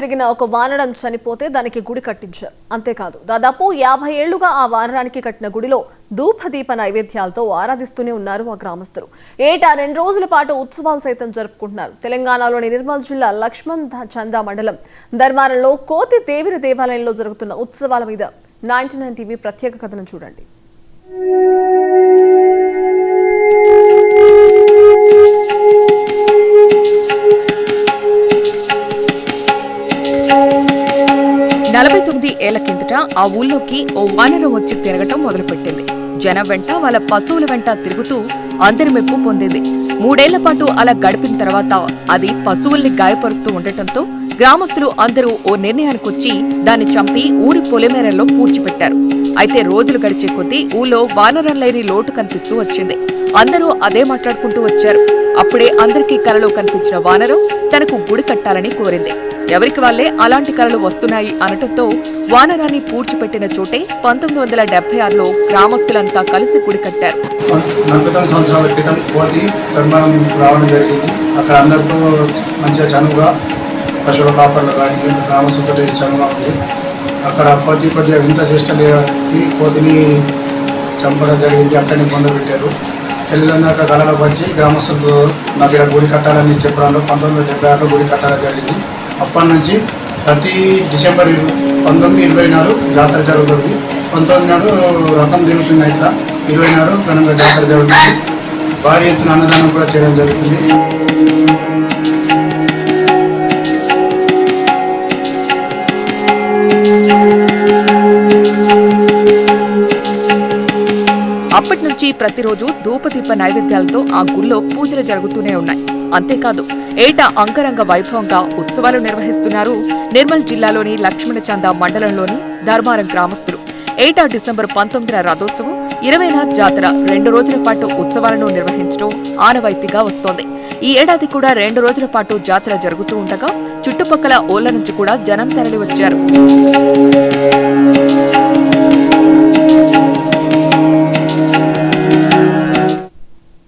జరిగిన ఒక వానరం చనిపోతే దానికి గుడి కట్టించారు. అంతేకాదు దాదాపు 50 ఏళ్లుగా ఆ వానరానికి కట్టిన గుడిలో ధూపదీప నైవేద్యాలతో ఆరాధిస్తూనే ఉన్నారు ఆ గ్రామస్తులు. ఏటా 2 రోజుల పాటు ఉత్సవాలు సైతం జరుపుకుంటున్నారు. తెలంగాణలోని నిర్మల్ జిల్లా లక్ష్మణ్ చందా మండలం ధర్మారంలో కోతి దేవిని దేవాలయంలో జరుగుతున్న ఉత్సవాల మీద 99 టీవీ ప్రత్యేక కథనం చూడండి. ఏళ్ల కిందట ఆ ఊళ్ళోకి ఓ వానరం వచ్చి తిరగటం మొదలుపెట్టింది. జనం వెంట వాళ్ళ పశువుల వెంట తిరుగుతూ అందరి మెప్పు పొందింది. 3 ఏళ్ల పాటు అలా గడిపిన తర్వాత అది పశువుల్ని గాయపరుస్తూ ఉండటంతో గ్రామస్తులు అందరూ ఓ నిర్ణయానికొచ్చి దాన్ని చంపి ఊరి పొలిమేరల్లో పూడ్చిపెట్టారు. అయితే రోజులు గడిచే కొద్దీ ఊళ్ళో వానరం లేని లోటు కనిపిస్తూ వచ్చింది. అందరూ అదే మాట్లాడుకుంటూ వచ్చారు. అప్పుడే అందరికీ కలలో కనిపించిన వానరం తనకు గుడి కట్టాలని కోరింది. ఎవరికి వాళ్లే అలాంటి కలలు వస్తున్నాయి అనటంతో వానరాన్ని పూడ్చిపెట్టిన చోటే 1976లో గ్రామస్తులంతా కలిసి గుడి కట్టారు. 49 సంవత్సరాల క్రితం కోతి ధర్మారం రావడం జరిగింది. అక్కడ అందరితో మంచిగా చనువుగా పశువుల కాపర్లు కానీ గ్రామస్తులతో చనువుగా ఉంది. అక్కడ కొద్దిగా వింత చేష్టలు కోతిని చంపడం జరిగింది. అక్కడిని పొందబెట్టారు. తెల్లందాక కళలోకి వచ్చి గ్రామస్తులతో నాకు ఇక్కడ గుడి కట్టాలని చెప్పడంలో 1976లో గుడి కట్టడం జరిగింది. అప్పటి నుంచి ప్రతి డిసెంబర్ 19, 20 నాడు జాతర జరుగుతుంది. 19 నాడు రథం తిరుగుతుంది. ఇట్లా 20 నాడు ఘనంగా జాతర జరుగుతుంది. భారీ ఎత్తున అన్నదానం కూడా చేయడం జరుగుతుంది. అప్పటి నుంచి ప్రతిరోజు ధూపదీప నైవేద్యాలతో ఆ గుళ్ళో పూజలు జరుగుతూనే ఉన్నాయి. అంతేకాదు ఏటా అంగరంగ వైభవంగా ఉత్సవాలు నిర్వహిస్తున్నారు నిర్మల్ జిల్లాలోని లక్ష్మణ చందా మండలంలోని ధర్మారం గ్రామస్తులు. ఏటా డిసెంబర్ 19న రథోత్సవం, 20న జాతర 2 రోజుల పాటు ఉత్సవాలను నిర్వహించడం ఆనవాయితీగా వస్తోంది. ఈ ఏడాది కూడా 2 రోజుల పాటు జాతర జరుగుతూ ఉండగా చుట్టుపక్కల ఊళ్ల నుంచి కూడా జనం తరలి వచ్చారు.